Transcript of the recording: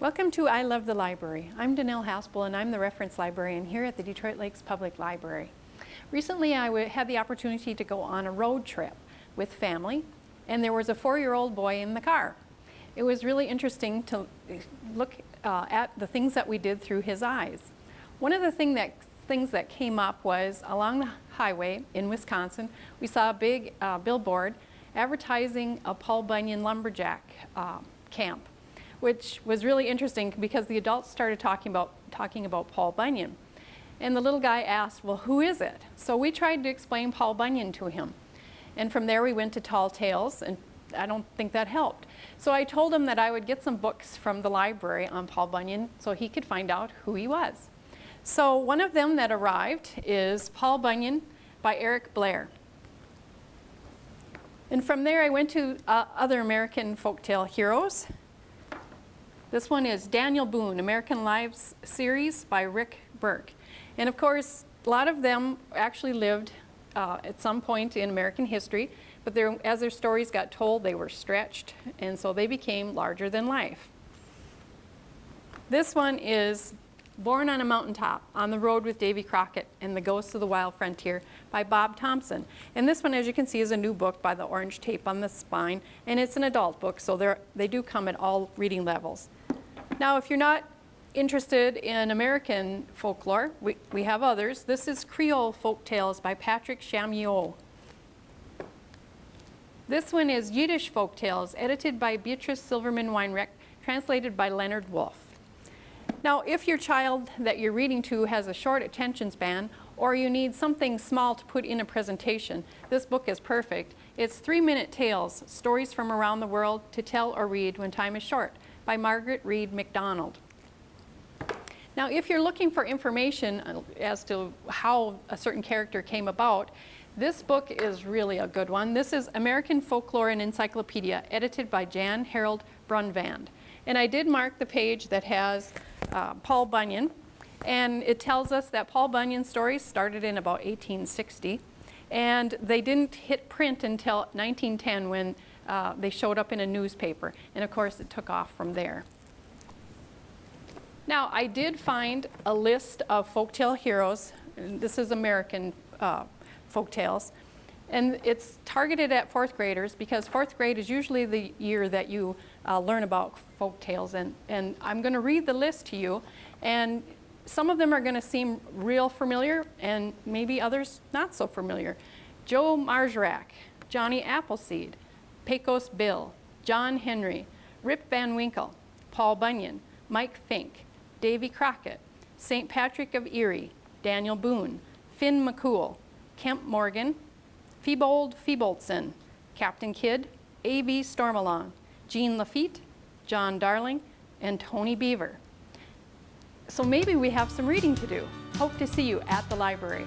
Welcome to I Love the Library. I'm Danelle Haspel and I'm the reference librarian here at the Detroit Lakes Public Library. Recently I had the opportunity to go on a road trip with family, and there was a 4-year-old boy in the car. It was really interesting to look at the things that we did through his eyes. One of the things that came up was along the highway in Wisconsin, we saw a big billboard advertising a Paul Bunyan lumberjack camp, which was really interesting because the adults started talking about Paul Bunyan. And the little guy asked, well, who is it? So we tried to explain Paul Bunyan to him. And from there we went to Tall Tales, and I don't think that helped. So I told him that I would get some books from the library on Paul Bunyan so he could find out who he was. So one of them that arrived is Paul Bunyan by Eric Blair. And from there I went to other American folktale heroes. This one is Daniel Boone, American Lives series by Rick Burke. And of course, a lot of them actually lived at some point in American history, but as their stories got told, they were stretched, and so they became larger than life. This one is Born on a Mountaintop, On the Road with Davy Crockett and the Ghosts of the Wild Frontier by Bob Thompson. And this one, as you can see, is a new book by the orange tape on the spine, and it's an adult book, so they do come at all reading levels. Now, if you're not interested in American folklore, we have others. This is Creole Folktales by Patrick Chamiot. This one is Yiddish Folktales, edited by Beatrice Silverman Weinreich, translated by Leonard Wolf. Now, if your child that you're reading to has a short attention span, or you need something small to put in a presentation, this book is perfect. It's 3-minute tales, stories from around the world to tell or read when time is short, by Margaret Reed MacDonald. Now, if you're looking for information as to how a certain character came about, this book is really a good one. This is American Folklore and Encyclopedia, edited by Jan Harold Brunvand. And I did mark the page that has Paul Bunyan, and it tells us that Paul Bunyan's stories started in about 1860, and they didn't hit print until 1910 when they showed up in a newspaper, and of course it took off from there. Now, I did find a list of folktale heroes, and this is American folktales, and it's targeted at 4th graders because 4th grade is usually the year that you learn about folktales, and I'm going to read the list to you, and some of them are going to seem real familiar and maybe others not so familiar. Joe Marjarak, Johnny Appleseed, Pecos Bill, John Henry, Rip Van Winkle, Paul Bunyan, Mike Fink, Davy Crockett, St. Patrick of Erie, Daniel Boone, Finn McCool, Kemp Morgan, Phoebold Phoeboldson, Captain Kidd, A.B. Stormalong, Jean Lafitte, John Darling, and Tony Beaver. So maybe we have some reading to do. Hope to see you at the library.